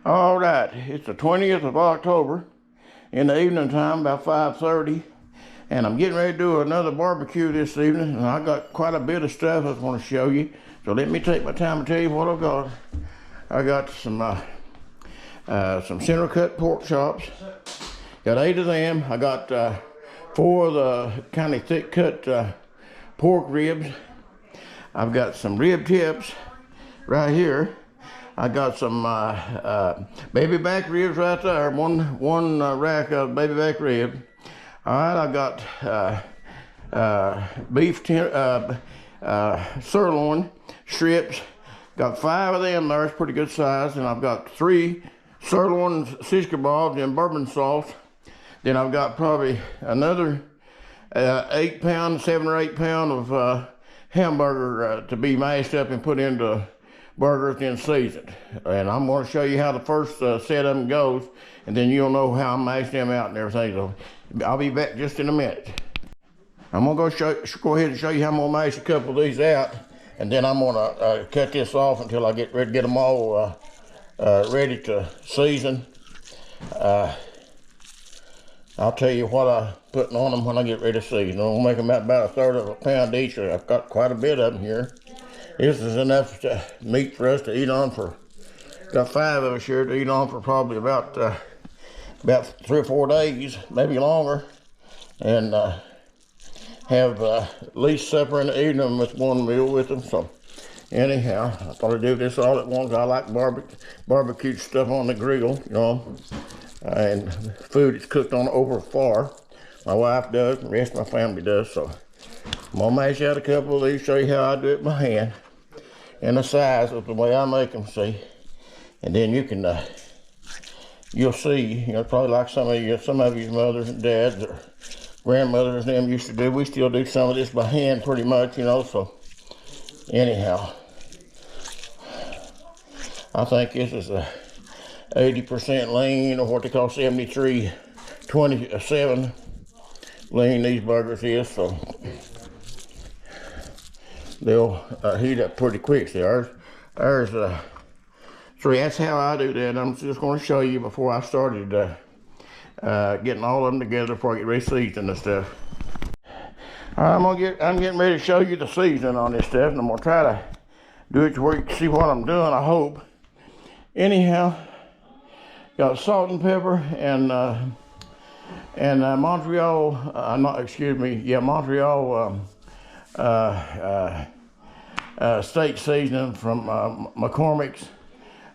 All right, it's the 20th of October in the evening time, about 5:30, and I'm getting ready to do another barbecue this evening, and I got quite a bit of stuff I want to show you. So let me take my time and tell you what I've got. I got some center cut pork chops. Got 8 of them. I got 4 of the kind of thick cut pork ribs. I've got some rib tips right here. I got some baby back ribs right there. One rack of baby back rib. All right, I got beef sirloin strips. Got 5 of them there. It's pretty good size. And I've got 3 sirloin shish kebabs in bourbon sauce. Then I've got probably another 7 or 8 pound of hamburger to be mashed up and put into burgers then seasoned. And I'm going to show you how the first set of them goes, and then you'll know how I mash them out and everything. So I'll be back just in a minute. I'm going to go ahead and show you how I'm going to mash a couple of these out, and then I'm going to cut this off until I get ready to get them all ready to season. I'll tell you what I'm putting on them when I get ready to season. I'm going to make them about 1/3 of a pound each. I've got quite a bit of them here. This is enough meat for us to eat on for, got 5 of us here to eat on for probably about 3 or 4 days, maybe longer. And have at least supper in the evening with one meal with them. So anyhow, I thought I'd do this all at once. I like barbecue stuff on the grill, you know. And food is cooked on over far. My wife does, and the rest of my family does. So I'm gonna mash out a couple of these, show you how I do it by hand, and the size of the way I make them, see. And then you can, you'll see, you know, probably like some of your mothers and dads or grandmothers and them used to do. We still do some of this by hand pretty much, you know. So anyhow, I think this is a 80% lean, or what they call 73-27 lean, these burgers is. So they'll heat up pretty quick. See, so that's how I do that. I'm just going to show you before I started getting all of them together before I get ready to season and stuff. All right, I'm getting ready to show you the seasoning on this stuff, and I'm going to try to do it to where you can see what I'm doing, I hope. Anyhow, got salt and pepper and Montreal, Montreal steak seasoning from McCormick's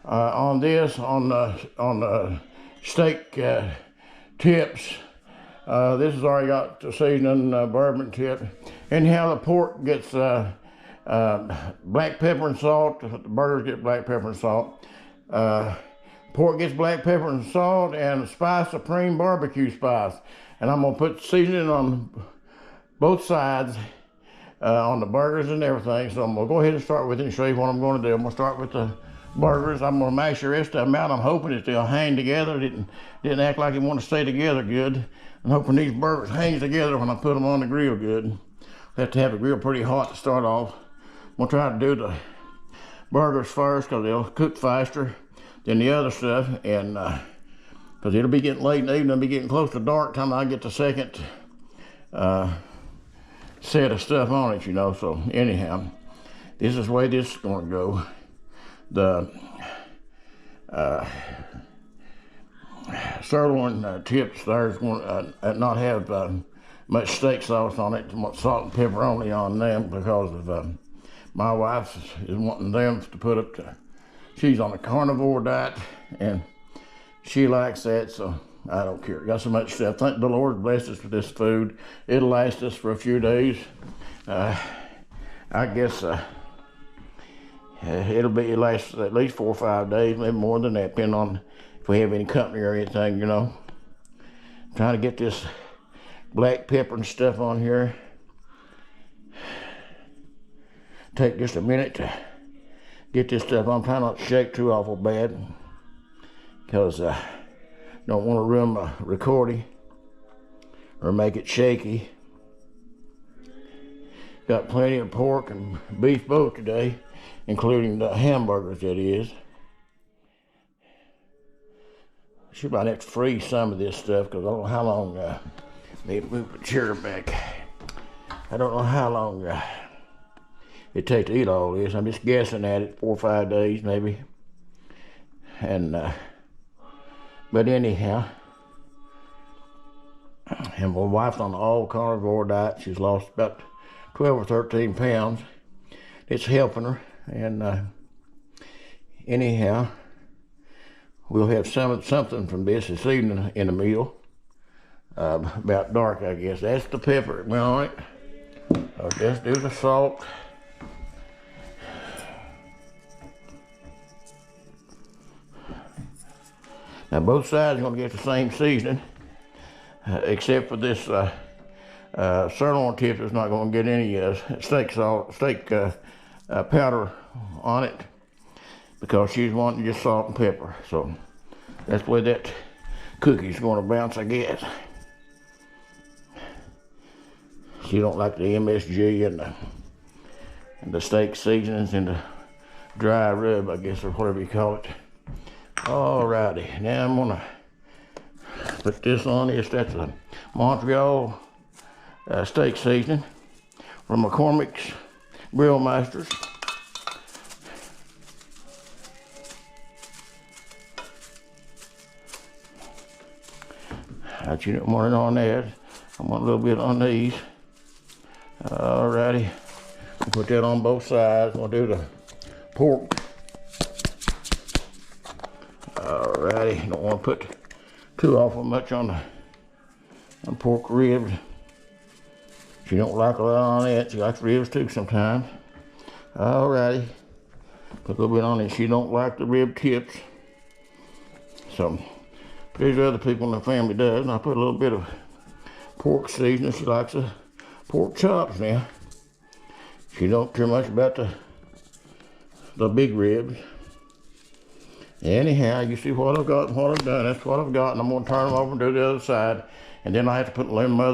on this, on the steak tips. This has already got the seasoning bourbon tip. Anyhow, the pork gets black pepper and salt. The burgers get black pepper and salt. Pork gets black pepper and salt and Spice Supreme barbecue spice. And I'm gonna put seasoning on both sides on the burgers and everything. So I'm gonna go ahead and start with it and show you what I'm gonna do. I'm gonna start with the burgers. I'm gonna mash the rest of them out. I'm hoping that they'll hang together. Didn't act like they want to stay together good. I'm hoping these burgers hang together when I put them on the grill good. Have to have the grill pretty hot to start off. I'm gonna try to do the burgers first because they'll cook faster than the other stuff, and because it'll be getting late in the evening, it'll be getting close to dark time I get the second set of stuff on it, you know. So anyhow, this is the way this is going to go. The sirloin tips there is going to not have much steak sauce on it, salt and pepper only on them, because of my wife is wanting them to put up to. She's on a carnivore diet, and she likes that, so I don't care. Got so much stuff. Thank the Lord blessed us with this food. It'll last us for a few days. I guess it'll last at least 4 or 5 days, maybe more than that, depending on if we have any company or anything, you know. I'm trying to get this black pepper and stuff on here. Take just a minute to get this stuff. I'm trying not to shake too awful bad, because I don't want to ruin my recording or make it shaky. Got plenty of pork and beef both today, including the hamburgers, that is. She might have to freeze some of this stuff because I don't know how long. Need to move the chair back. I don't know how long it takes to eat all this. I'm just guessing at it, 4 or 5 days maybe. And but anyhow, and my wife's on an all carnivore diet. She's lost about 12 or 13 pounds. It's helping her. And anyhow, we'll have something from this evening in a meal. About dark, I guess. That's the pepper. All right. I'll just do the salt. Now both sides are going to get the same seasoning, except for this sirloin tip is not going to get any steak powder on it because she's wanting just salt and pepper. So that's the way that cookie's going to bounce, I guess. She don't like the MSG and the steak seasonings and the dry rub, I guess, or whatever you call it. Alrighty, now I'm gonna put this on this. That's a Montreal steak seasoning from McCormick's Grill Masters. You don't want it on that. I want a little bit on these. Alrighty, put that on both sides. We'll do the pork. Alrighty, don't want to put too awful much on the pork ribs. She don't like a lot on that. She likes ribs too sometimes. Alrighty, put a little bit on it. She don't like the rib tips. So these other people in the family does, and I put a little bit of pork seasoning. She likes the pork chops now. She don't care much about the big ribs. Anyhow, you see what I've got and what I've done. That's what I've got, and I'm going to turn them over and do the other side. And then I have to put my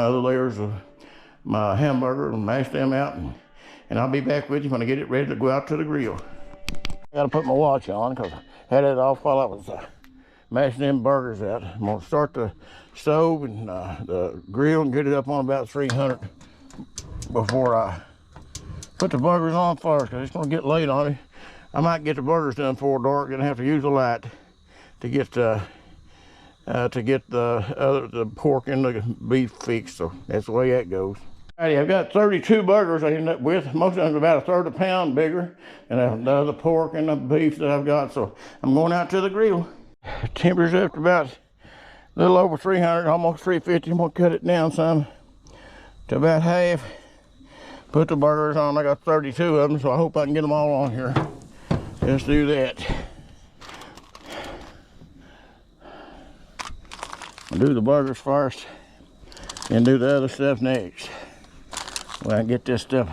other layers of my hamburger and mash them out. And I'll be back with you when I get it ready to go out to the grill. I got to put my watch on because I had it off while I was mashing them burgers out. I'm going to start the stove and the grill and get it up on about 300 before I put the burgers on first because it's going to get late on me. I might get the burgers done before dark and have to use a light to get the pork and the beef fixed. So that's the way that goes. Alrighty, I've got 32 burgers I ended up with. Most of them are about a third of a pound bigger than the other pork and the beef that I've got. So I'm going out to the grill. Temperature's up to about a little over 300, almost 350. I'm gonna cut it down some to about half. Put the burgers on. I got 32 of them, so I hope I can get them all on here. Let's do that. I'll do the burgers first and do the other stuff next. When I get this stuff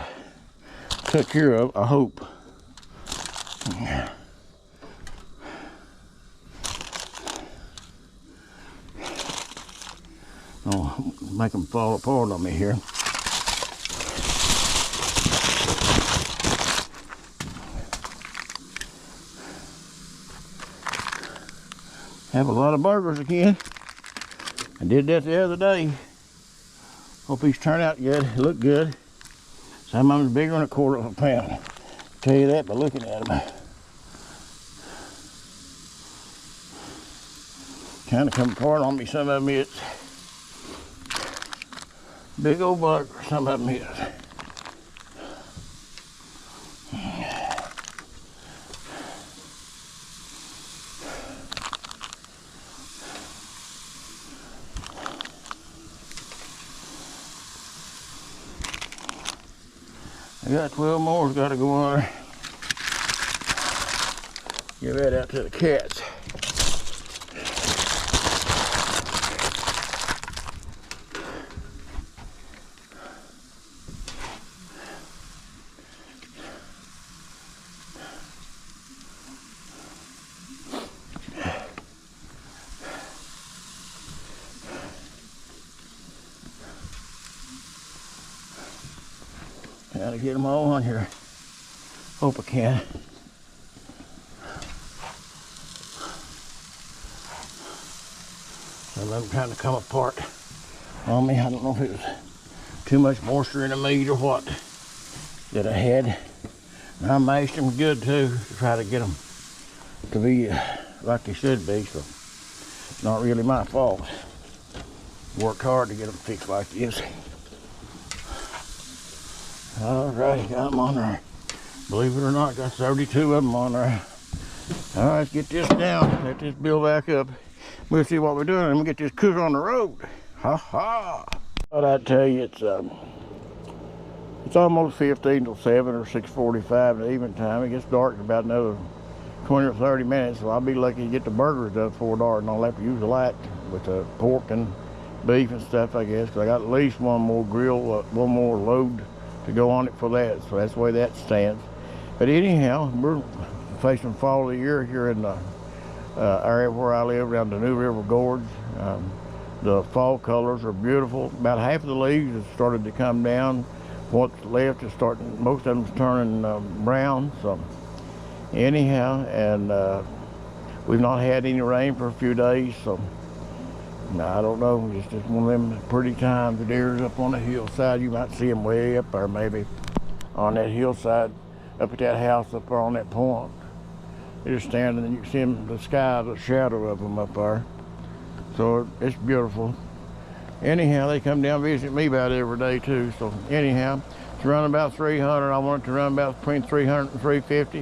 took care of, I hope. Oh, make them fall apart on me here. Have a lot of burgers again. I did that the other day. Hope these turn out good. They look good. Some of them's bigger than a quarter of a pound. I'll tell you that by looking at them. Kind of come apart on me. Some of them it's big old burgers. Some of them is. I got 12 more got to go on there. Give that out to the cats. Gotta get them all on here. Hope I can. and them kind of come apart on me. I don't know if it was too much moisture in the meat or what that I had. And I mashed them good too to try to get them to be like they should be, so it's not really my fault. Worked hard to get them fixed like this. Alright, got them on there. Believe it or not, got 32 of them on there. Alright, let's get this down. Let this build back up. We'll see what we're doing and we'll get this cooker on the road. Ha ha! But I tell you, it's almost 15 till 7 or 6:45 in the evening time. It gets dark in about another 20 or 30 minutes, so I'll be lucky to get the burgers done before dark, and I'll have to use a light with the pork and beef and stuff, I guess, because I got at least one more grill, one more load to go on it for that, so that's the way that stands. But anyhow, we're facing fall of the year here in the area where I live, around the New River Gorge. The fall colors are beautiful. About half of the leaves have started to come down. What's left is starting, most of them's turning brown. So anyhow, and we've not had any rain for a few days, so I don't know. It's just one of them pretty times. The deer's up on the hillside. You might see them way up there, maybe on that hillside, up at that house up there on that point. They're just standing, and you can see them, the sky, the shadow of them up there. So it's beautiful. Anyhow, they come down and visit me about every day too. So anyhow, it's running about 300. I want it to run about between 300 and 350.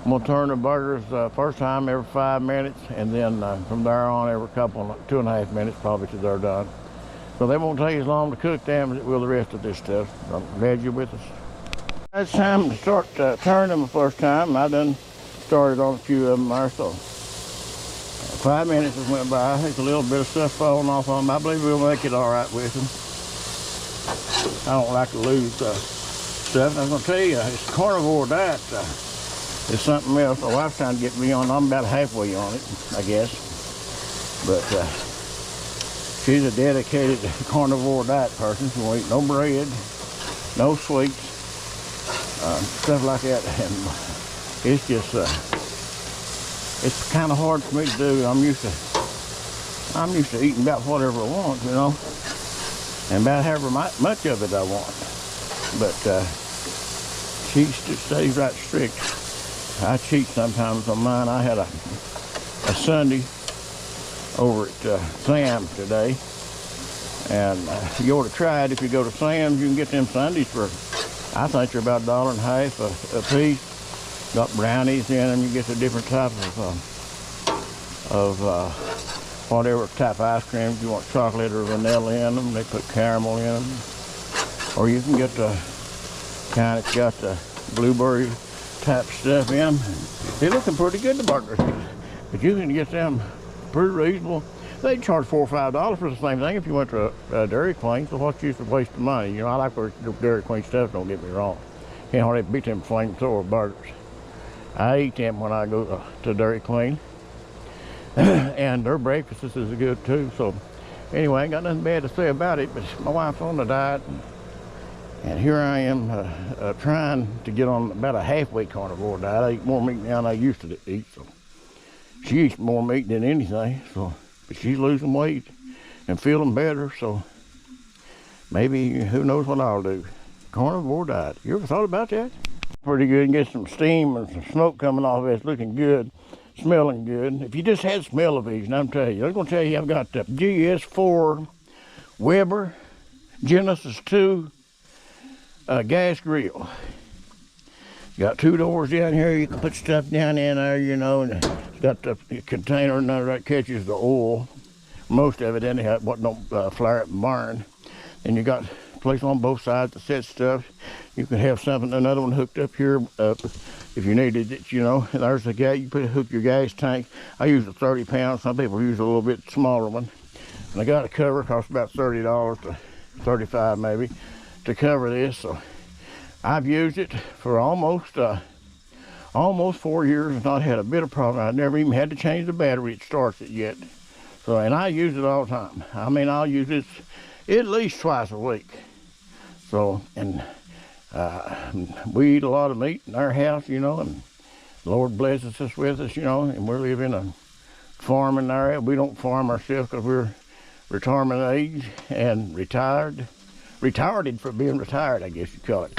I'm gonna turn the burgers first time every 5 minutes, and then from there on every couple, 2.5 minutes probably till they're done. So they won't take as long to cook them as it will the rest of this stuff. So I'm glad you're with us. It's time to start turning them the first time. I done started on a few of them there, so 5 minutes just went by. There's a little bit of stuff falling off on them. I believe we'll make it all right with them. I don't like to lose stuff. I'm going to tell you, it's carnivore diet. It's something else. My wife's trying to get me on. I'm about halfway on it, I guess. But she's a dedicated carnivore diet person. She won't eat no bread, no sweets, stuff like that. And it's just it's kind of hard for me to do. I'm used to eating about whatever I want, you know, and about however much of it I want. But she stays right strict. I cheat sometimes on mine. I had a Sunday over at Sam's today, and you ought to try it. If you go to Sam's, you can get them Sundays for, I think they're about $1.50 a piece. Got brownies in them. You get the different types of whatever type of ice cream. If you want chocolate or vanilla in them, they put caramel in them. Or you can get the kind that's got the blueberry type stuff in them. They're looking pretty good, the burgers. But you can get them pretty reasonable. They charge $4 or $5 for the same thing if you went to a Dairy Queen. So what's the use of wasting money? You know, I like the Dairy Queen stuff, don't get me wrong. Can't hardly beat them flamethrower burgers. I eat them when I go to Dairy Queen. And their breakfast is good too. So anyway, I ain't got nothing bad to say about it, but my wife's on the diet. And here I am trying to get on about a halfway carnivore diet. I eat more meat now than I used to eat. So she eats more meat than anything. So, but she's losing weight and feeling better. So maybe, who knows what I'll do. Carnivore diet. You ever thought about that? Pretty good, and get some steam and some smoke coming off of it. It's looking good, smelling good. If you just had smell of these, and I'm telling you, I'm going to tell you, I've got the GS4 Weber Genesis 2 gas grill. Got 2 doors down here. You can put stuff down in there, you know, and it's got the container under that catches the oil. Most of it anyhow, what don't flare up and burn. And you got place on both sides to set stuff. You can have something, another one hooked up here if you needed it, you know. And there's the gas. You hook your gas tank. I use a 30 pound. Some people use a little bit smaller one. And I got a cover, costs about $30 to $35 maybe to cover this. So I've used it for almost 4 years and not had a bit of problem. I never even had to change the battery. It starts it yet. So, and I use it all the time. I mean, I'll use it at least twice a week. So, and we eat a lot of meat in our house, you know, and the Lord blesses us with us, you know, and we live in a farming area. We don't farm ourselves because we're retirement age and retired for being retired, I guess you call it.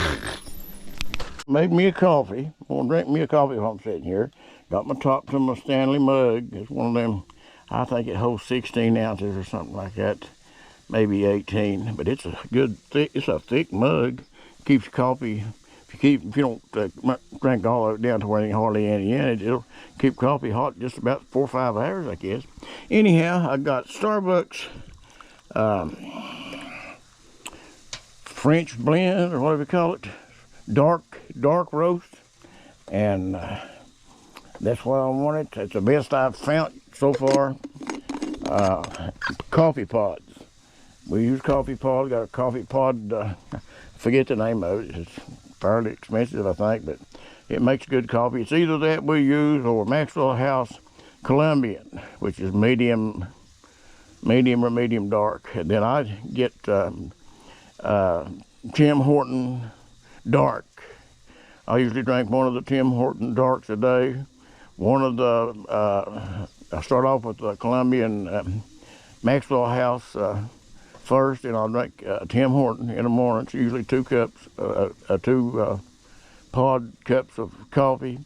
Made me a coffee. I'm gonna drink me a coffee while I'm sitting here. Got my top to my Stanley mug. It's one of them, I think it holds 16 ounces or something like that. Maybe 18, but it's a good thick, it's a thick mug. Keeps coffee, if you don't drink all of it down to where ain't hardly any in it, it'll keep coffee hot just about 4 or 5 hours, I guess. Anyhow, I got Starbucks French blend, or whatever you call it, dark roast, and that's what I wanted. It's the best I've found so far. Coffee pods. We use coffee pods. Got a coffee pod. Forget the name of it. It's fairly expensive, I think, but it makes good coffee. It's either that we use or Maxwell House Colombian, which is medium or medium dark. And then I get Tim Horton dark. I usually drink one of the Tim Horton darks a day. One of the I start off with the Colombian Maxwell House first, and I'll drink Tim Horton in the morning. It's usually 2 cups, 2 pod cups of coffee.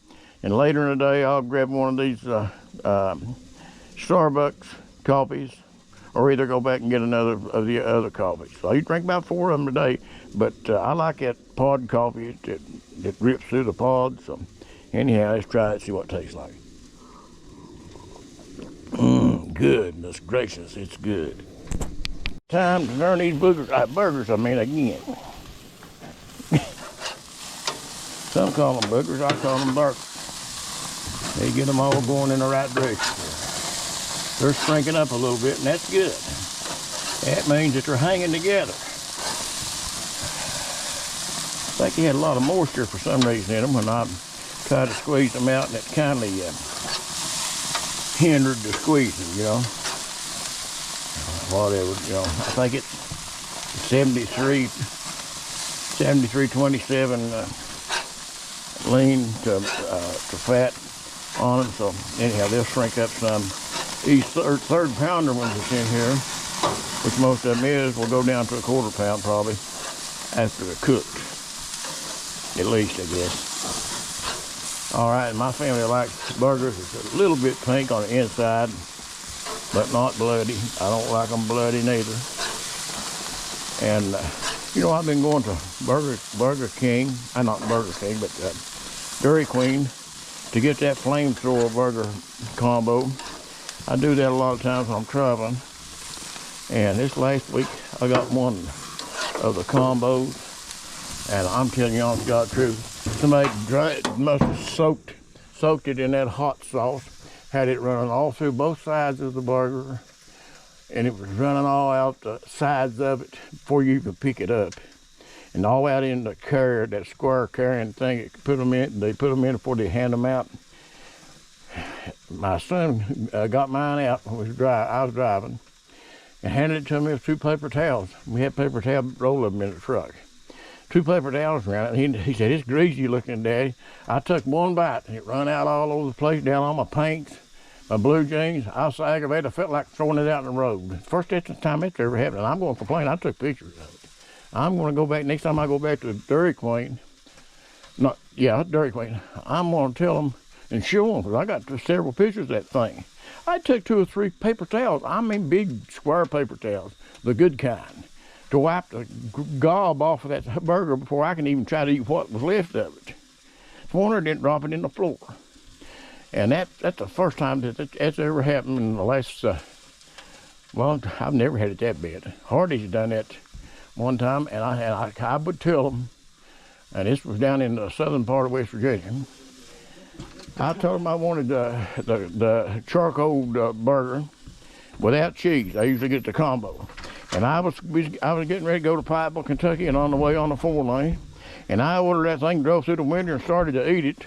And later in the day, I'll grab one of these Starbucks coffees, or either go back and get another of the other coffees. So you drink about 4 of them a day, but I like that pod coffee that rips through the pod. So anyhow, let's try it, see what it tastes like. Goodness gracious, it's good. Time to turn these burgers again. Some call them boogers, I call them burgers. They get them all going in the right direction. They're shrinking up a little bit, and that's good. That means that they're hanging together. I think they had a lot of moisture for some reason in them when I tried to squeeze them out, and it kindly hindered the squeezing, you know. Whatever, you know. I think it's 73-27 lean to fat on them. So anyhow, they'll shrink up some. These third pounder ones that's in here, which most of them will go down to a 1/4 pound probably after they're cooked. At least, I guess. All right, my family likes burgers. It's a little bit pink on the inside, but not bloody. I don't like them bloody neither. And you know, I've been going to Burger King, not Burger King, but Dairy Queen, to get that flamethrower burger combo. I do that a lot of times when I'm traveling. And this last week, I got one of the combos, and I'm telling you, honest God truth, somebody must have soaked it in that hot sauce, had it running all through both sides of the burger, and it was running all out the sides of it before you even pick it up, and all out in the carrier, that square carrying thing. They put them in before they hand them out. My son got mine out when I was driving, and handed it to me with 2 paper towels. We had paper towel roll of them in the truck. 2 paper towels around it. He said, "It's greasy looking, Daddy." I took one bite, and it run out all over the place, down on my paints, my blue jeans. I was so aggravated, I felt like throwing it out in the road. First time it's ever happened, and I'm going to complain. I took pictures of it. I'm going to go back, next time I go back to Dairy Queen, Dairy Queen, I'm going to tell them and show them, because I got several pictures of that thing. I took 2 or 3 paper towels, I mean big square paper towels, the good kind, to wipe the gob off of that burger before I can even try to eat what was left of it. It's a wonder I didn't drop it in the floor. And that's the first time that's ever happened in the last, well, I've never had it that bad. Hardy's done that one time, and I would tell them, and this was down in the southern part of West Virginia. I told them I wanted the charcoal burger without cheese. I usually get the combo. And I was getting ready to go to Pikeville, Kentucky, and on the way on the 4-lane. And I ordered that thing, drove through the window, and started to eat it.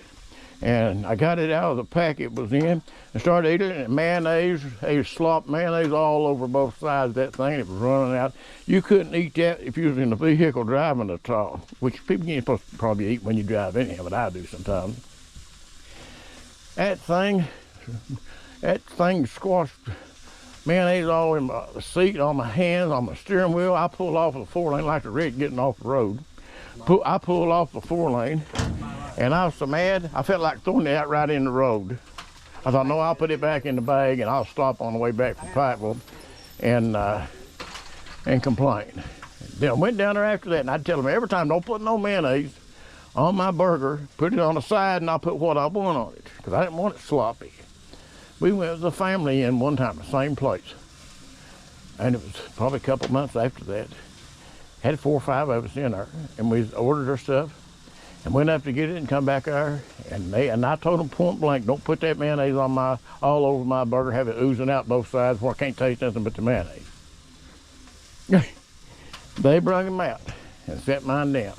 And I got it out of the pack it was in, and started eating it, and mayonnaise, they slopped mayonnaise all over both sides of that thing. It was running out. You couldn't eat that if you was in the vehicle driving at all, which people ain't supposed to probably eat when you drive anyhow, but I do sometimes. That thing squashed mayonnaise all in my seat, on my hands, on my steering wheel. I pulled off of the 4-lane like the wreck getting off the road. I pulled off the 4-lane, and I was so mad, I felt like throwing it out right in the road. I thought, no, I'll put it back in the bag, and I'll stop on the way back from Pikeville and complain. Then I went down there after that, and I'd tell them every time, don't put no mayonnaise on my burger, put it on the side, and I'll put what I want on it, because I didn't want it sloppy. We went as a family in one time, the same place. And it was probably a couple months after that. Had 4 or 5 of us in there, and we ordered our stuff, and went up to get it and come back there, and I told them point blank, don't put that mayonnaise on all over my burger, have it oozing out both sides where I can't taste nothing but the mayonnaise. They brought him out and set mine down.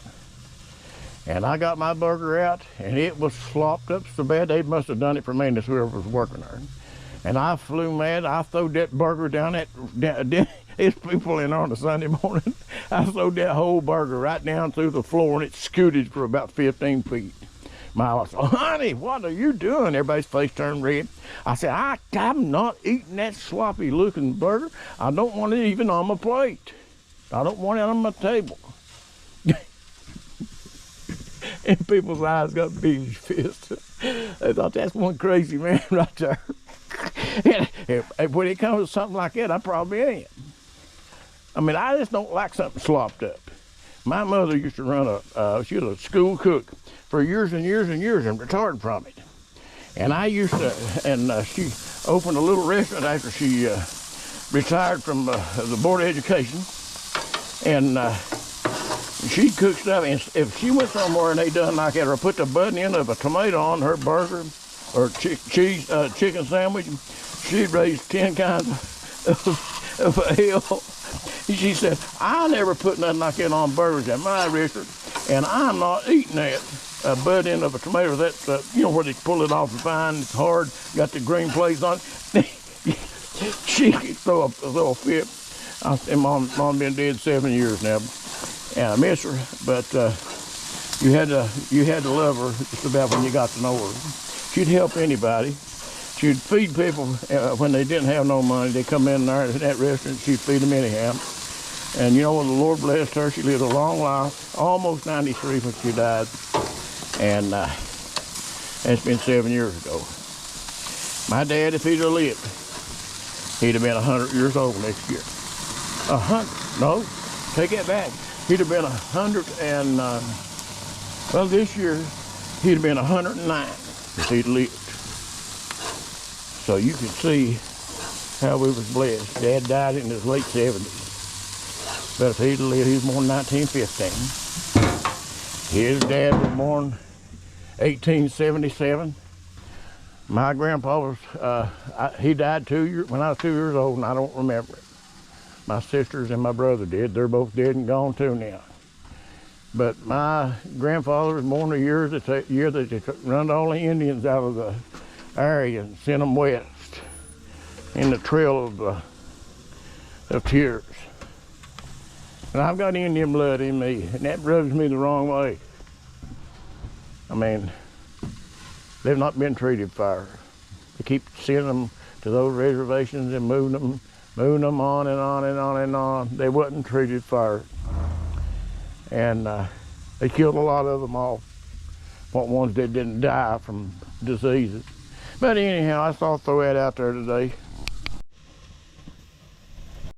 And I got my burger out, and it was slopped up so bad, they must have done it for me, that's whoever was working there. And I flew mad. I threw that burger down there's people in there on a Sunday morning. I threw that whole burger right down through the floor, and it scooted for about 15 feet. My wife said, honey, what are you doing? Everybody's face turned red. I said, I'm not eating that sloppy looking burger. I don't want it even on my plate. I don't want it on my table. And people's eyes got big as fists. They thought, that's one crazy man right there. And when it comes to something like that, I probably ain't. I mean, I just don't like something slopped up. My mother used to run she was a school cook for years and years and years and retired from it. And I used to, she opened a little restaurant after she retired from the Board of Education. And she'd cook stuff, and if she went somewhere and they done like that, or put the butt end of a tomato on her burger or chicken sandwich, she'd raise 10 kinds of hell. She said, I never put nothing like that on burgers at my restaurant, and I'm not eating that butt end of a tomato. That's you know, where they pull it off and fine, it's hard, got the green plates on it. She could throw a fit. And mom been dead 7 years now, and I miss her. But you had to love her just about when you got to know her. She'd help anybody. She'd feed people when they didn't have no money. They come in there at that restaurant. She'd feed them anyhow. And you know, when the Lord blessed her, she lived a long life, almost 93 when she died. And that's been 7 years ago. My dad, if he'd have lived, he'd have been 100 years old next year. 100? No, take that back. He'd have been 100 and, well, this year, he'd have been 109 if he'd lived. So you can see how we was blessed. Dad died in his late 70s. But if he'd lived, he was born in 1915. His dad was born 1877. My grandpa was, he died when I was 2 years old, and I don't remember it. My sisters and my brother did. They're both dead and gone too now. But my grandfather was born the year that they run all the Indians out of the area and sent them west in the trail of tears. And I've got Indian blood in me, and that rubs me the wrong way. I mean, they've not been treated fair. They keep sending them to those reservations and moving them on and on and on and on. They wasn't treated fair. And they killed a lot of them off. What ones that didn't die from diseases. But anyhow, I thought I'd throw that out there today.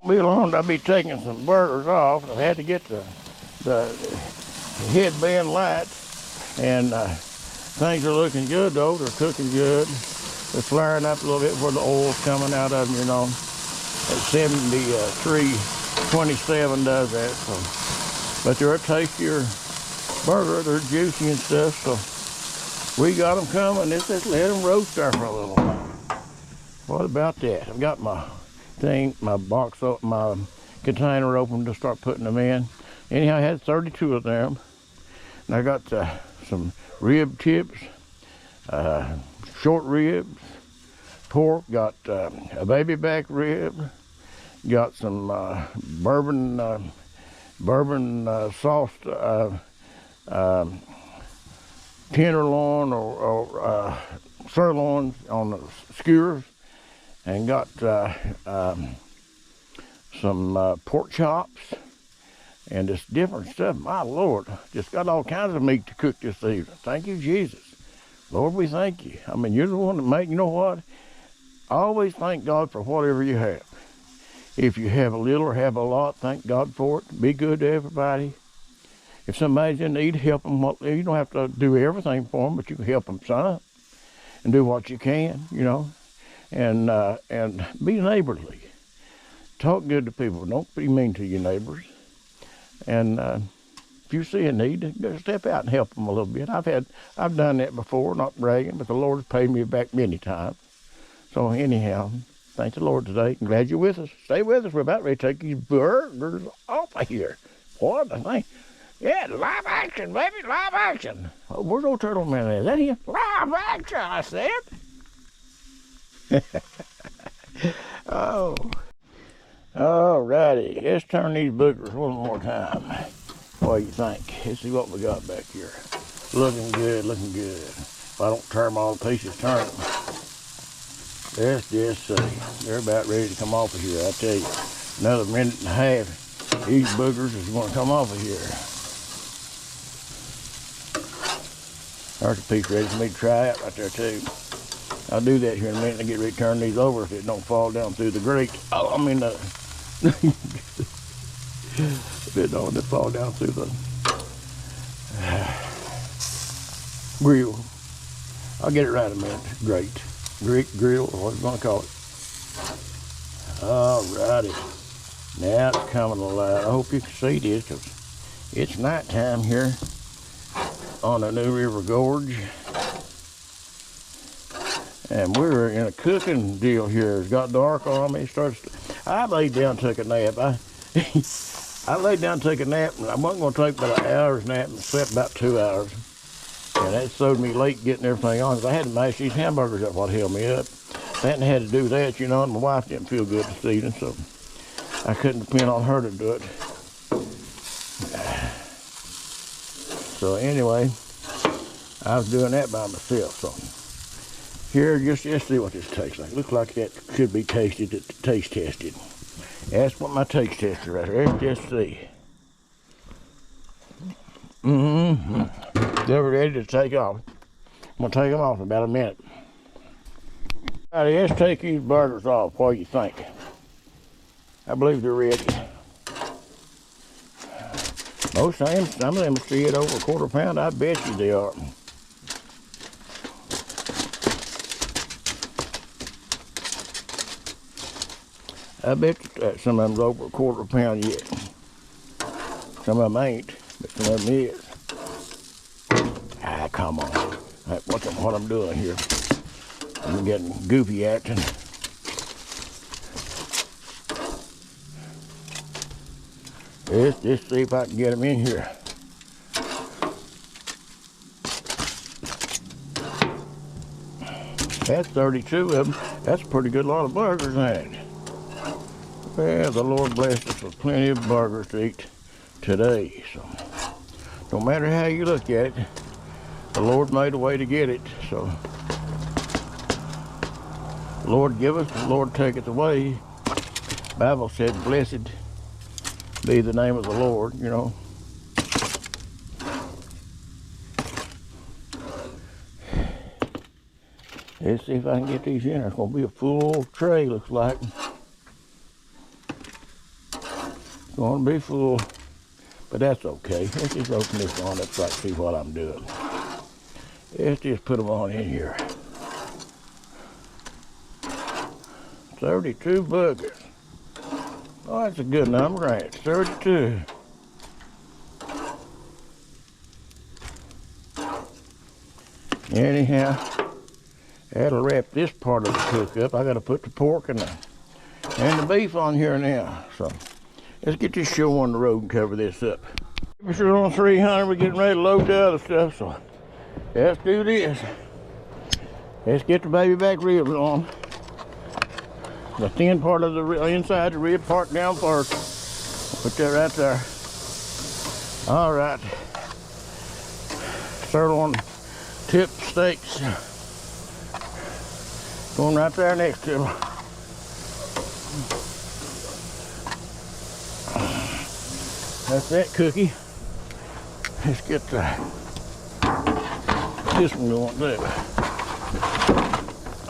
Be long, I'll be taking some burgers off. I had to get the headband lights, and things are looking good though. They're cooking good. They're flaring up a little bit where the oil's coming out of them, you know. At 73.27 does that. So, but they're a tastier burger. They're juicy and stuff. So we got them coming. Let's just let them roast there for a little while. What about that? I've got my my container open to start putting them in. Anyhow, I had 32 of them. And I got some rib tips, short ribs, pork, got a baby back rib, got some bourbon sauced tenderloin or sirloin on the skewers, and got some pork chops and just different stuff. My Lord, just got all kinds of meat to cook this evening. Thank you, Jesus. Lord, we thank you. I mean, you're the one that made, you know what? Always thank God for whatever you have. If you have a little or have a lot, thank God for it. Be good to everybody. If somebody's in need, help them. You don't have to do everything for them, but you can help them some and do what you can, you know, and be neighborly. Talk good to people. Don't be mean to your neighbors. And if you see a need, just step out and help them a little bit. I've done that before, not bragging, but the Lord has paid me back many times. So anyhow, thank the Lord today. I'm glad you're with us. Stay with us. We're about ready to take these burgers off of here. What the thing? Yeah, live action, baby, live action. Oh, where's old Turtle Man at? Is that him? Live action, I said. Oh. All righty. Let's turn these boogers one more time. What do you think? Let's see what we got back here. Looking good, looking good. If I don't tear them all to pieces, turn them. Let's just see. They're about ready to come off of here, I tell you. Another minute and a half. These boogers is going to come off of here. There's a piece ready for me to try out right there too. I'll do that here in a minute and get ready to turn these over if it don't fall down through the grate. Oh, I mean, if it don't fall down through the grill. I'll get it right in a minute. Grill, or what you want to call it. All righty. Now it's coming alive. I hope you can see this because it's nighttime here on the New River Gorge. And we're in a cooking deal here. It's got dark on me. I laid down and took a nap. I laid down and took a nap, and I wasn't going to take about an hour's nap and slept about 2 hours. And that showed me late getting everything on because I had to mash these hamburgers up what held me up. I hadn't had to do that, you know, and my wife didn't feel good this evening, so I couldn't depend on her to do it. So anyway, I was doing that by myself. So here, just see what this tastes like. Looks like that should be taste tested. That's what my taste tester right here. Let's just see. They're ready to take off. I'm gonna take them off in about a minute. All right, let's take these burgers off. What do you think? I believe they're ready. Most of them, some of them see it over a quarter pound. I bet you they are. I bet some of them's over a quarter pound yet. Some of them ain't, but some of them is. Ah, come on. What I'm doing here. I'm getting goofy acting. Let's just see if I can get them in here. That's 32 of them. That's a pretty good lot of burgers, ain't it? Well, the Lord blessed us with plenty of burgers to eat today. So, no matter how you look at it, the Lord made a way to get it. So, the Lord giveth, the Lord taketh away. The Bible said, blessed be the name of the Lord, you know. Let's see if I can get these in. It's going to be a full tray, looks like. It's going to be full, but that's okay. Let's just open this on up so I can see what I'm doing. Let's just put them on in here. 32 burgers. Oh, that's a good number, ain't it? 32. Anyhow, that'll wrap this part of the cook up. I got to put the pork and the beef on here now. So let's get this show on the road and cover this up. We're sure on 300. We're getting ready to load the other stuff. So let's do this. Let's get the baby back ribs on. The thin part of the inside, the rib part down first. Put that right there. All right. Sirloin tip steaks. Going right there next to them. That's that cookie. Let's get this one going too.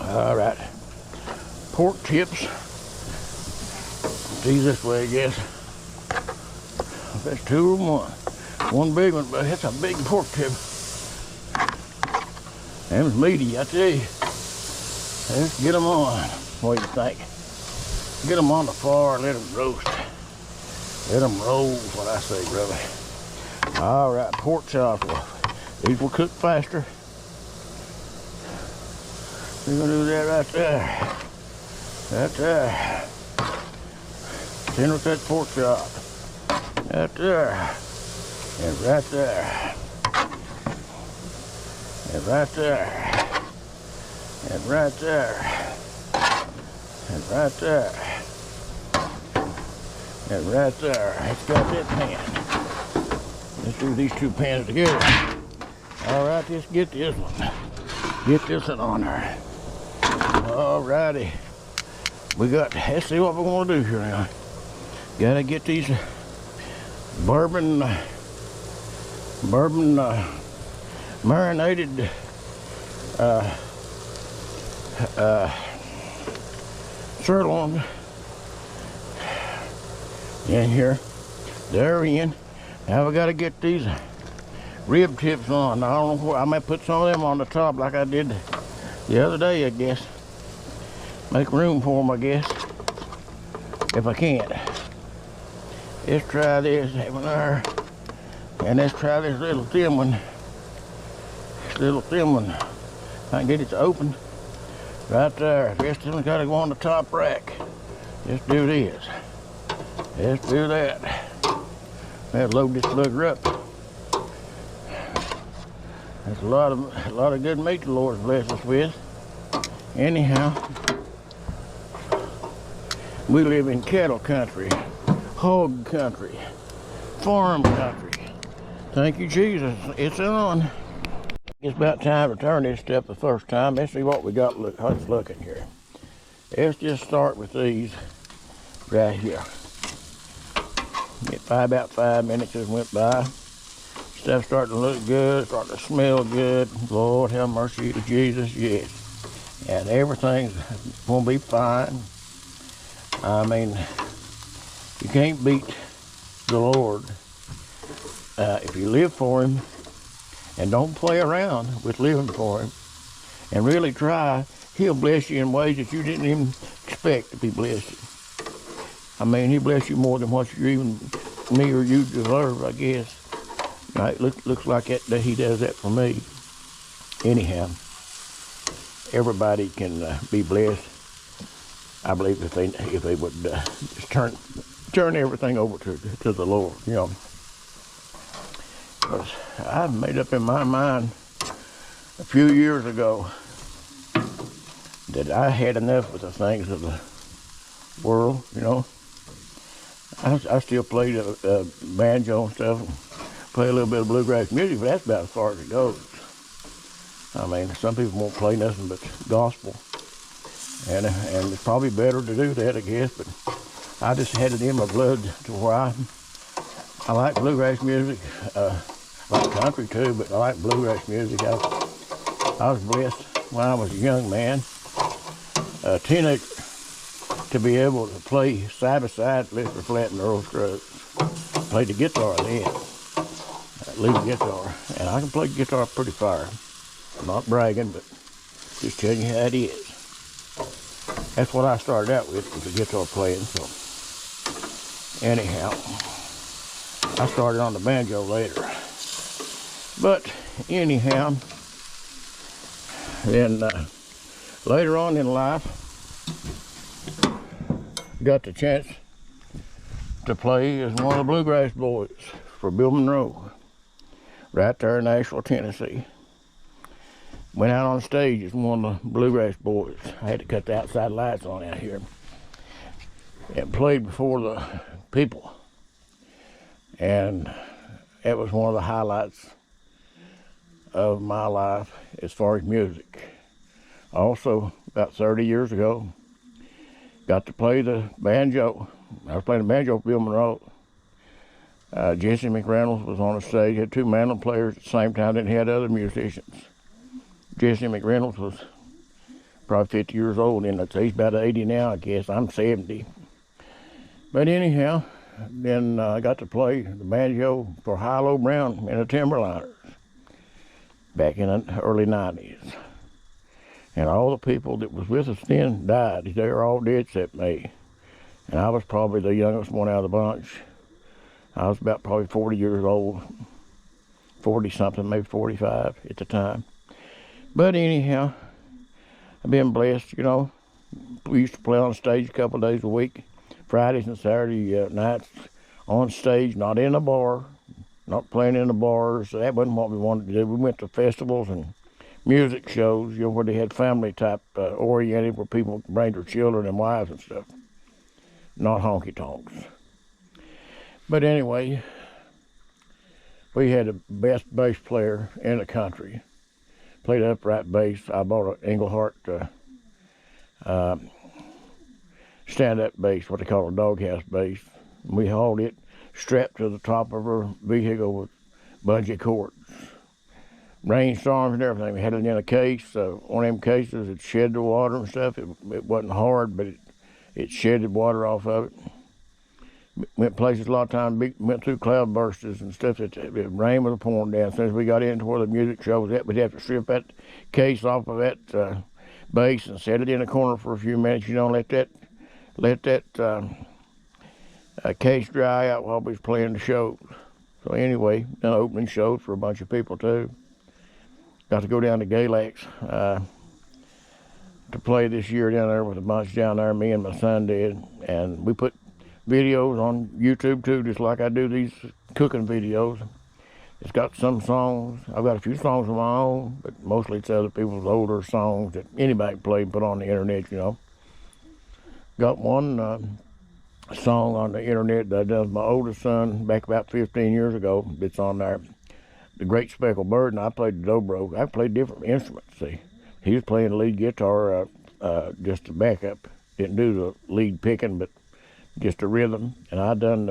All right. Pork tips. These this way, I guess. That's two of them, one big one, but that's a big pork tip. Them's meaty, I tell you. Let's get them on. What do you think? Get them on the fire and let them roast. Let them roll, what I say, brother. All right, pork chops. These will cook faster. We're gonna do that right there. Right there. Then with that pork chop. Right there. And right there. And right there. And right there. And right there. And right there. Let's got that pan. Let's do these two pans together. All right, let's get this one. Get this one on there. All righty. Let's see what we're going to do here now. Gotta get these bourbon marinated sirloin in here. They're in. Now we gotta get these rib tips on. I don't know where I might put some of them on the top like I did the other day, I guess. Make room for them, I guess, if I can't. Let's try this one there, and let's try this little thin one. This little thin one. I can get it to open right there. Just still gotta go on the top rack. Let's do this. Let's do that. Let's load this sugar up. That's a lot of good meat the Lord's blessed us with. Anyhow, we live in cattle country, hog country, farm country. Thank you, Jesus. It's on. It's about time to turn this stuff the first time. Let's see what we got. Look how it's looking here. Let's just start with these right here. About 5 minutes just went by. Stuff starting to look good, starting to smell good. Lord have mercy to Jesus, yes. And everything's gonna be fine. I mean, you can't beat the Lord if you live for Him and don't play around with living for Him and really try. He'll bless you in ways that you didn't even expect to be blessed. I mean, He'll bless you more than what you even me or you deserve, I guess. Right? Looks like that He does that for me. Anyhow, everybody can be blessed. I believe if they would just turn everything over to the Lord, you know. Because I've made up in my mind a few years ago that I had enough with the things of the world, you know. I still play the banjo and stuff, and play a little bit of bluegrass music, but that's about as far as it goes. I mean, some people won't play nothing but gospel. And it's probably better to do that, I guess, but I just had it in my blood to where I like bluegrass music. I like country too, but I like bluegrass music. I was blessed when I was a young man, a teenager, to be able to play side by side Lester Flatt and Earl Scruggs. Play the guitar then, lead guitar, and I can play guitar pretty fire. I'm not bragging, but just telling you how it is. That's what I started out with the guitar playing. So anyhow, I started on the banjo later. But anyhow, then later on in life, got the chance to play as one of the bluegrass boys for Bill Monroe, right there in Nashville, Tennessee. Went out on stage as one of the bluegrass boys. I had to cut the outside lights on out here. And played before the people. And it was one of the highlights of my life as far as music. Also, about 30 years ago, got to play the banjo. I was playing the banjo for Bill Monroe. Jesse McReynolds was on the stage. Had two mandolin players at the same time. Then he had other musicians. Jesse McReynolds was probably 50 years old, and he's about 80 now, I guess. I'm 70. But anyhow, then I got to play the banjo for Hilo Brown in the Timberliners back in the early 90s. And all the people that was with us then died. They were all dead except me. And I was probably the youngest one out of the bunch. I was about probably 40 years old, 40-something, maybe 45 at the time. But anyhow, I've been blessed, you know. We used to play on stage a couple of days a week, Fridays and Saturday nights on stage, not in a bar, not playing in the bars. That wasn't what we wanted to do. We went to festivals and music shows, you know, where they had family type oriented, where people could bring their children and wives and stuff, not honky tonks. But anyway, we had the best bass player in the country. Played upright bass. I bought an Englehart stand-up bass, what they call a doghouse bass. We hauled it strapped to the top of our vehicle with bungee cords. Rainstorms and everything. We had it in a case. One of them cases, it shed the water and stuff. It wasn't hard, but it shedded water off of it. Went places a lot of times, went through cloud bursts and stuff. The rain was pouring down. As soon as we got into where the music show was at, we'd have to strip that case off of that bass and set it in a corner for a few minutes. You know, let that case dry out while we was playing the shows. So anyway, done opening shows for a bunch of people too. Got to go down to Galax to play this year down there with a bunch down there. Me and my son did, and we put videos on YouTube too, just like I do these cooking videos. It's got some songs. I've got a few songs of my own, but mostly it's other people's older songs that anybody can play and put on the internet, you know. Got one song on the internet that I done with my oldest son back about 15 years ago. It's on there. The Great Speckled Bird, and I played the dobro. I played different instruments, see. He was playing the lead guitar, just the backup. Didn't do the lead picking, but just the rhythm. And I done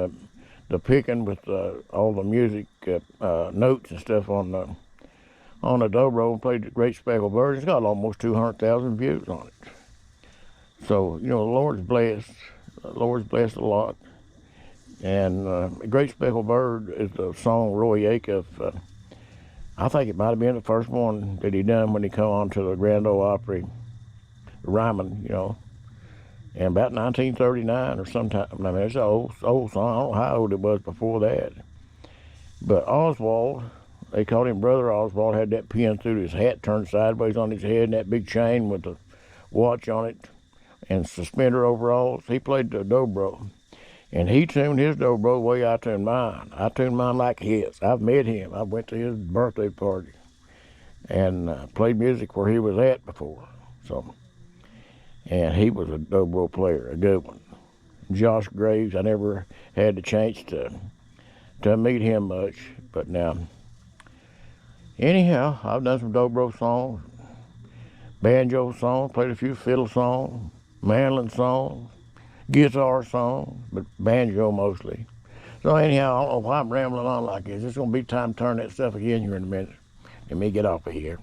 the picking with all the music notes and stuff on the dobro, and played the Great Speckled Bird. It's got almost 200,000 views on it. So, you know, the Lord's blessed. The Lord's blessed a lot. And the Great Speckled Bird is the song Roy Acuff, I think it might have been the first one that he done when he come on to the Grand Ole Opry, Ryman, you know. And about 1939 or sometime, I mean, it's an old song. I don't know how old it was before that. But Oswald, they called him Brother Oswald, had that pin through his hat turned sideways on his head and that big chain with the watch on it and suspender overalls. He played the dobro. And he tuned his dobro the way I tuned mine. I tuned mine like his. I've met him. I went to his birthday party and played music where he was at before. So, and he was a dobro player, a good one. Josh Graves, I never had the chance to meet him much, but now, anyhow, I've done some dobro songs, banjo songs, played a few fiddle songs, mandolin songs, guitar songs, but banjo mostly. So anyhow, I don't know why I'm rambling on like this. It's going to be time to turn that stuff again here in a minute. Let me get off of here.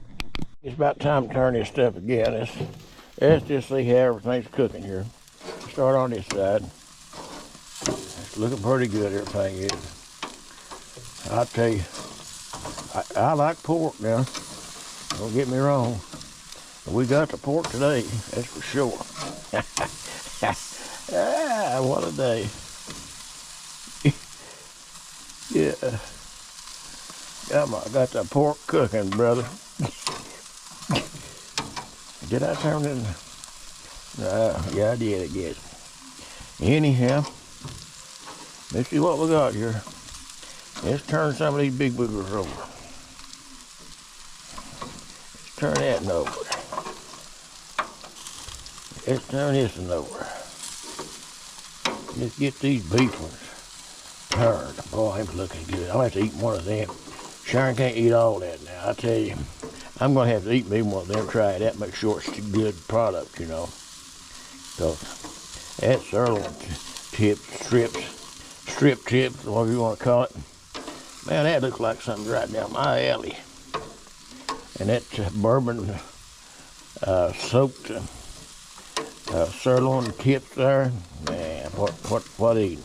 It's about time to turn this stuff again. Let's just see how everything's cooking here. Start on this side. It's looking pretty good, everything is. I'll tell you, I like pork now. Don't get me wrong. We got the pork today, that's for sure. Ah, what a day. Yeah. Got the pork cooking, brother. Did I turn it? Yeah, I did, I guess. Anyhow, let's see what we got here. Let's turn some of these big boogers over. Let's turn that one over. Let's turn this one over. Let's get these beef ones turned. Boy, they're looking good. I'll have to eat one of them. Sharon can't eat all that now, I tell you. I'm going to have to eat me one of them, try it out, make sure it's a good product, you know. So, That sirloin strip tips, whatever you want to call it. Man, that looks like something right down my alley. And that bourbon soaked sirloin tips there, man, what eating?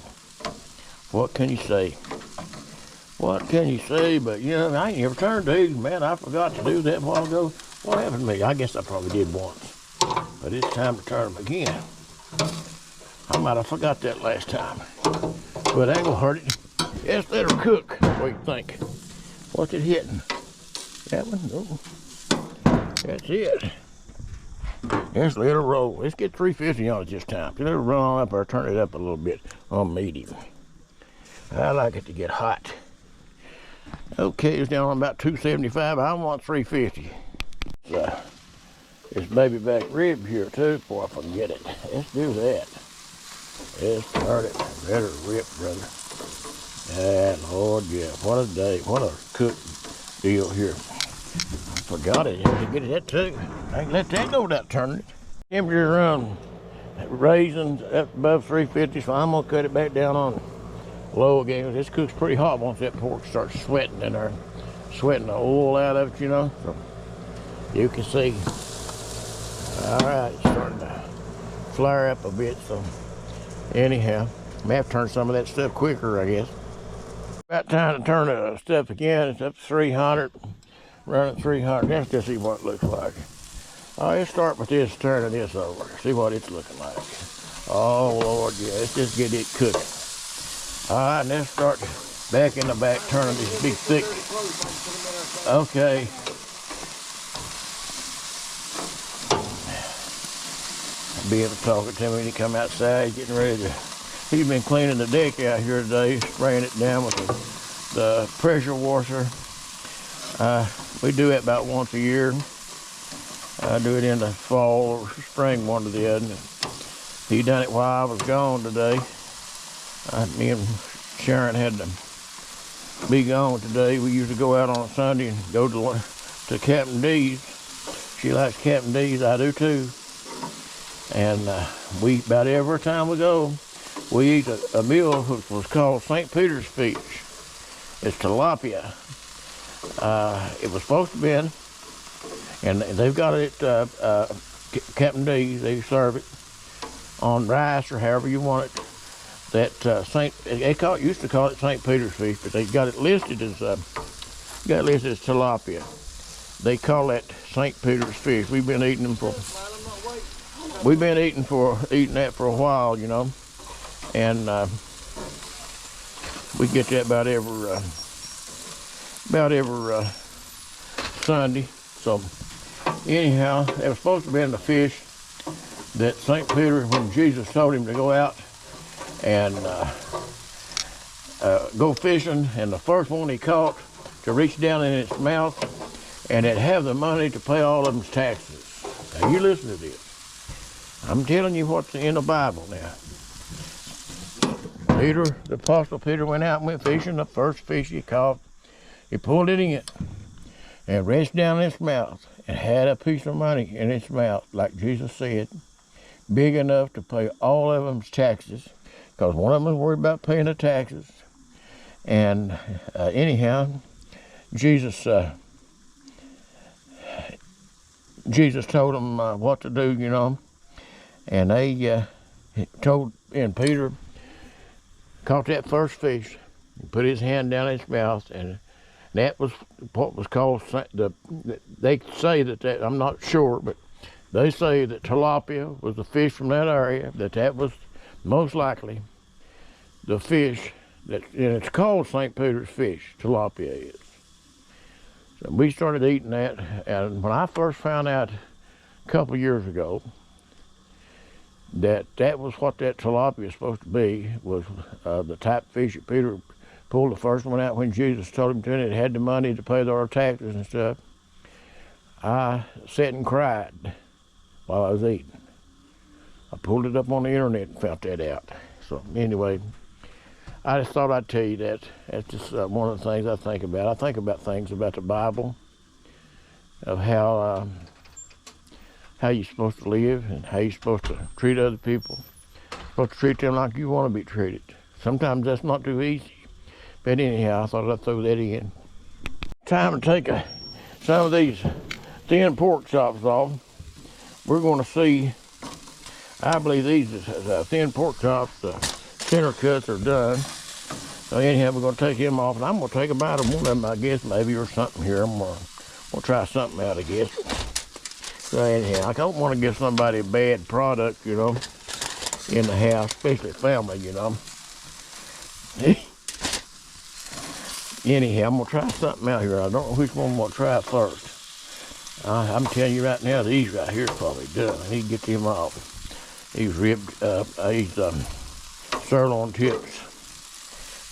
What can you say? What can you say? But you know, I ain't never turned these, man. I forgot to do that a while ago. What happened to me? I guess I probably did once, but it's time to turn them again. I might have forgot that last time, but I ain't gonna hurt it. Yes, let her cook. What do you think? What's it hitting? That one? No. That's it. Just let her roll. Let's get 350 on it this time. Let her run on up or turn it up a little bit on medium. I like it to get hot. Okay, it's down on about 275. I want 350. This baby back rib here too before I forget it. Let's do that. Let's start it. Let her rip, brother. Ah, Lord, yeah. What a day. What a cook deal here. I forgot it. I had to get that too. I ain't let that go without turning it. Temperature around raisins up above 350, so I'm gonna cut it back down on low again. This cooks pretty hot once that pork starts sweating in there, sweating the oil out of it, you know. So you can see. All right, it's starting to flare up a bit. So anyhow, I may have to turn some of that stuff quicker, I guess. About time to turn the stuff again. It's up to 300, running 300. Let's just see what it looks like. Let's start with this, turning this over. See what it's looking like. Oh, Lord, yeah, let's just get it cooking. All right, and let's start back in the back, turning this big thick. Okay. I'll be able to talk to him when he come outside, getting ready to. He's been cleaning the deck out here today, spraying it down with the pressure washer. We do it about once a year. I do it in the fall or spring, one or the other. He done it while I was gone today. Me and Sharon had to be gone today. We used to go out on a Sunday and go to Captain D's. She likes Captain D's, I do too. And we, about every time we go, we eat a meal which was called St. Peter's fish. It's tilapia. It was supposed to be in, and they've got it Captain D's. They serve it on rice or however you want it. That used to call it St. Peter's fish, but they got it listed as tilapia. They call that St. Peter's fish. We've been eating them for. We've been eating that for a while, you know, and we get that about every Sunday. So anyhow, it was supposed to be in the fish that St. Peter, when Jesus told him to go out and go fishing, and the first one he caught to reach down in its mouth, and it'd have the money to pay all of them's taxes. Now you listen to this. I'm telling you what's in the Bible now. Peter, the Apostle Peter, went out and went fishing. The first fish he caught, he pulled it in and reached down in its mouth and had a piece of money in its mouth, like Jesus said, big enough to pay all of them's taxes, because one of them was worried about paying the taxes. And anyhow, Jesus told them what to do, you know. And they and Peter caught that first fish, and put his hand down its mouth, and that was what was called they say that I'm not sure, but they say that tilapia was the fish from that area, that was most likely the fish and it's called St. Peter's fish, tilapia is. So we started eating that, and when I first found out a couple of years ago that was what that tilapia was supposed to be, was the type of fish that Peter pulled the first one out when Jesus told him to, and it had the money to pay their taxes and stuff. I sat and cried while I was eating. I pulled it up on the internet and found that out. So anyway, I just thought I'd tell you that. That's just one of the things I think about. I think about things about the Bible, of how you're supposed to live and how you're supposed to treat other people, Supposed to treat them like you want to be treated. Sometimes that's not too easy. But anyhow, I thought I'd throw that in. Time to take some of these thin pork chops off. We're going to see, I believe these thin pork chops, the center cuts are done. So anyhow, we're going to take them off, and I'm going to take a bite of one of them, I guess, maybe, or something here. I'm going to try something out, I guess. So anyhow, I don't want to give somebody a bad product, you know, in the house, especially family, you know. Anyhow, I'm going to try something out here. I don't know which one I'm going to try first. I'm telling you right now, these right here is probably done. I need to get them off. These these sirloin tips.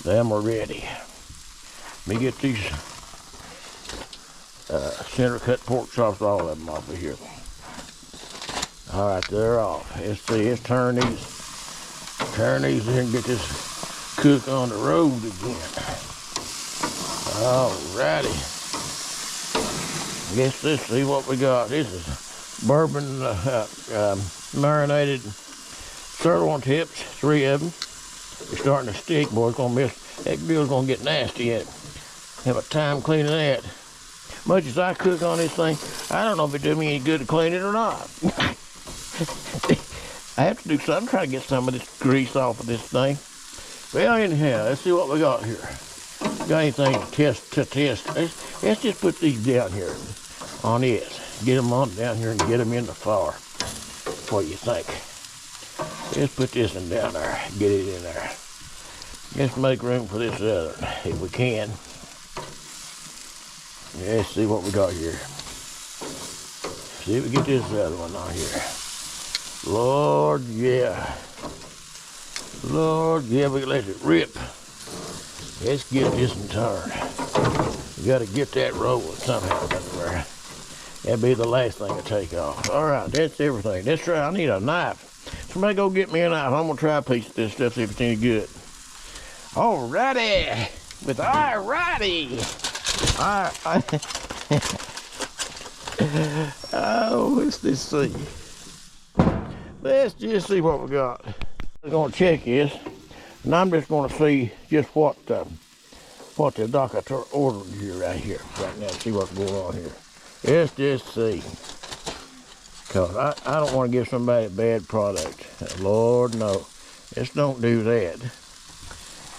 Them are ready. Let me get these center cut pork chops, all of them off of here. All right, they're off. Let's see, let's turn these in and get this cook on the road again. All righty. Let's see what we got. This is bourbon marinated sirloin tips, 3 of them. It's starting to stick, boy. It's gonna that grill's gonna get nasty at it. Have a time cleaning that. Much as I cook on this thing, I don't know if it do me any good to clean it or not. I have to do something, try to get some of this grease off of this thing. Well, anyhow, let's see what we got here. Got anything to test? Let's just put these down here on this. Get them on down here and get them in the fire. What do you think? Let's put this one down there. Get it in there. Let's make room for this other one, if we can. Let's see what we got here. See if we get this other one on here. Lord, yeah. Lord, yeah, we can let it rip. Let's get this one turned. We got to get that rolling somehow. That'd be the last thing to take off. All right, that's everything. Let's try. I need a knife. Somebody go get me a knife. I'm going to try a piece of this stuff, see if it's any good. All righty. With all righty. Oh, let's just see. Let's just see what we got. We're going to check this, and I'm just going to see just what the doctor ordered here right now. See what's going on here. Let's just see. Because I don't want to give somebody a bad product. Lord, no. Let's don't do that.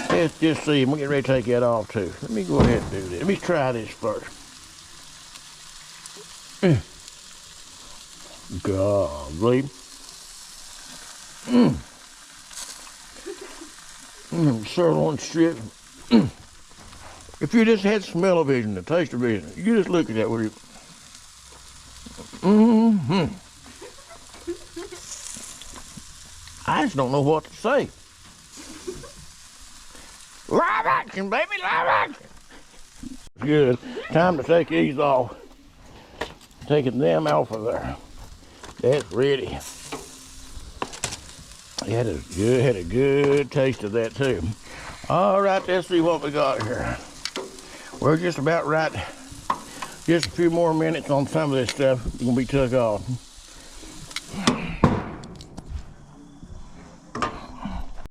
Let's just see. We're getting ready to take that off, too. Let me go ahead and do this. Let me try this first. Golly. Sirloin strip. If you just had smell-o-vision, the taste-o-vision, you just look at that with I just don't know what to say. Live action, baby, live action. Good. Time to take these off. Taking them off of there. That's ready. Had a good taste of that too. All right, let's see what we got here. We're just about right. Just a few more minutes on some of this stuff. It's gonna be took off.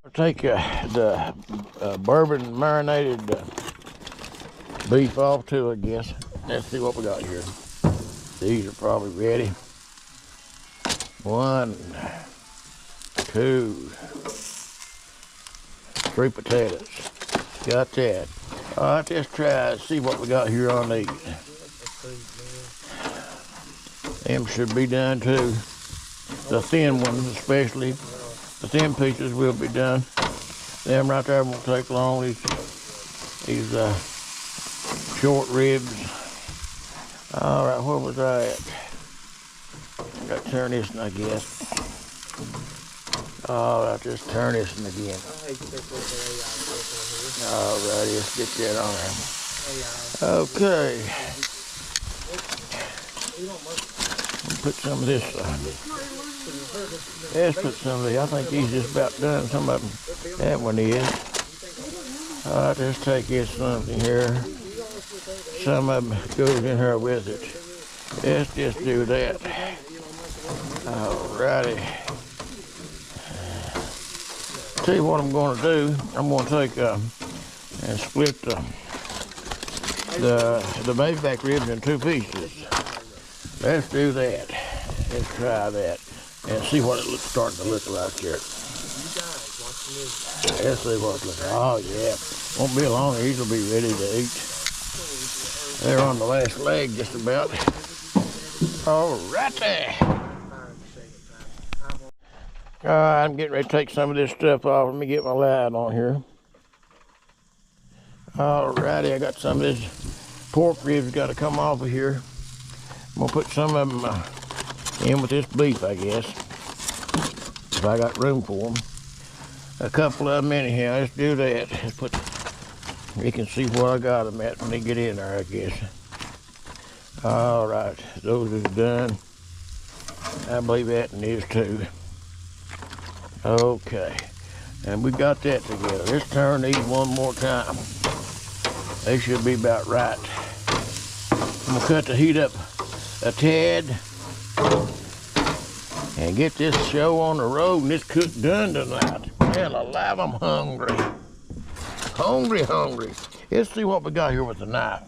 I'll take the bourbon marinated beef off too, I guess. Let's see what we got here. These are probably ready. 1, 2, 3 potatoes. Got that. All right, let's try see what we got here on these. Them should be done too. The thin ones especially. The thin pieces will be done. Them right there won't take long. These short ribs. All right, where was I at? I got to turn this in, I guess. All right, just turn this in again. All right, let's get that on there. Okay. Put some of this on. Let's put some of these. I think these just about done. Some of them, that one is. All right, let's take this something here. Some of them goes in here with it. Let's just do that. All righty. Tell you what I'm going to do. I'm going to take and split the baby back ribs in 2 pieces. Let's do that. Let's try that and see what it's starting to look like here. Let's see what it's looking like. Oh yeah, won't be long. These will be ready to eat. They're on the last leg just about. All right there. I'm getting ready to take some of this stuff off. Let me get my light on here. Alrighty, I got some of this pork ribs got to come off of here. I'm gonna put some of them in with this beef, I guess, if I got room for them. A couple of them anyhow. Let's do that. Let's put. You can see where I got them at when they get in there, I guess. All right, those is done. I believe that and is too. Okay, and we got that together. Let's turn these one more time. They should be about right. I'm gonna cut the heat up a tad and get this show on the road and this cook done tonight. Man alive, I'm hungry. Hungry. Let's see what we got here with the knife.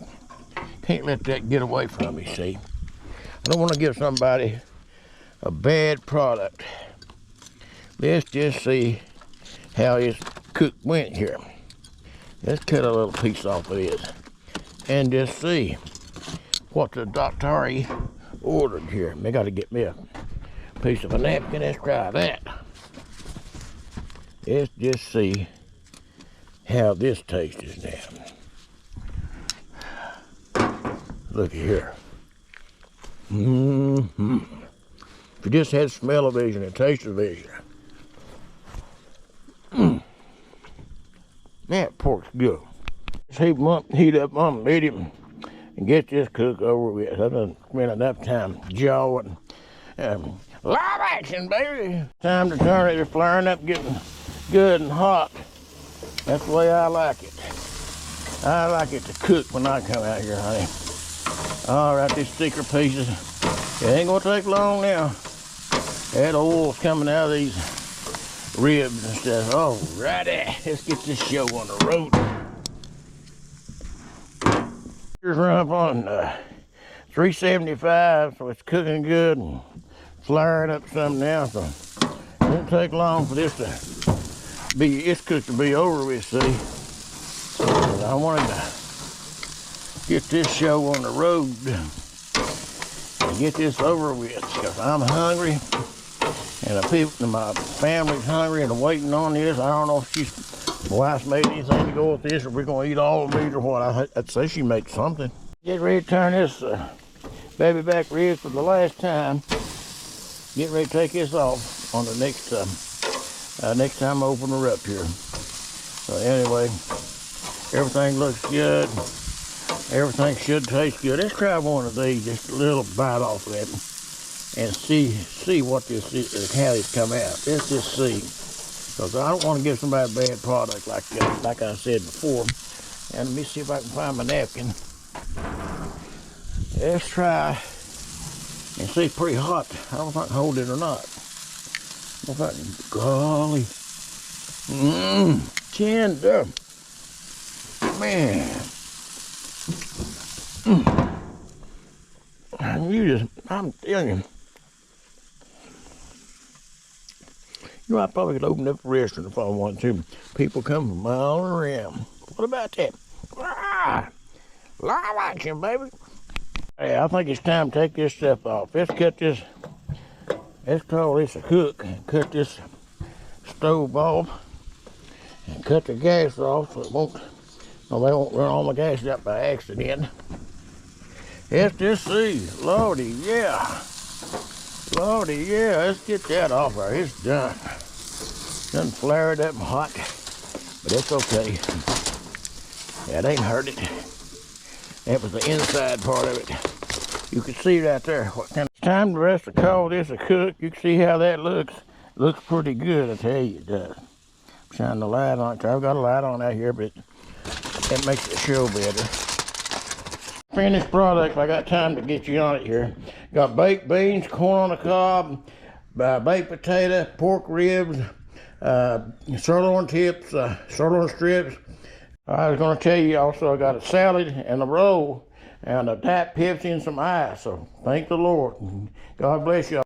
Can't let that get away from me, see? I don't want to give somebody a bad product. Let's just see how this cook went here. Let's cut a little piece off of this and just see what the doctor ordered here. They got to get me a piece of a napkin. Let's try that. Let's just see how this tastes now. Look here. If you just had smell-o-vision and taste-o-vision. That pork's good. Let's heat up on medium and get this cook over with. I've done spent enough time jawing. Live action, baby. Time to turn it. It's flaring up, getting good and hot. That's the way I like it. I like it to cook when I come out here, honey. All right, these thicker pieces. It ain't gonna take long now. That oil's coming out of these ribs and stuff. All righty, let's get this show on the road. Here's run up on 375, so it's cooking good and flaring up some now. So it won't take long for this to be, it's cooked to be over with, see. But I wanted to get this show on the road and get this over with because I'm hungry. And the people, my family's hungry and waiting on this. I don't know if my wife's made anything to go with this, or we're gonna eat all the meat or what. I'd say she made something. Get ready to turn this baby back ribs for the last time. Get ready to take this off on the next time I open her up here. So anyway, everything looks good. Everything should taste good. Let's try one of these, just a little bite off of it. And see what this is, how it's come out. Let's just see, because I don't want to give somebody a bad product like I said before. And let me see if I can find my napkin. Let's try and see. It's pretty hot. I don't know if I can hold it or not. I don't know if I can. Golly, tender, man. I'm telling you. You know, I probably could open up a restaurant if I wanted to. People come from all around. What about that? Live action, baby. Hey, I think it's time to take this stuff off. Let's cut this. Let's call this a cook. And cut this stove off. And cut the gas off so it won't. No, they won't run all my gas out by accident. Let's just see. Lordy, yeah. Lordy, yeah. Let's get that off there. It's done. Done flared up and hot. But it's okay. That ain't hurt it. That was the inside part of it. You can see right there. It's time for us to call this a cook. You can see how that looks. Looks pretty good, I tell you it does. Shine the light on it. I've got a light on out here, but that makes it show better. Finished product. I got time to get you on it here. Got baked beans, corn on the cob, baked potato, pork ribs, sirloin tips, sirloin strips. I was going to tell you also I got a salad and a roll and a Diet Pepsi and some ice. So thank the Lord. God bless you.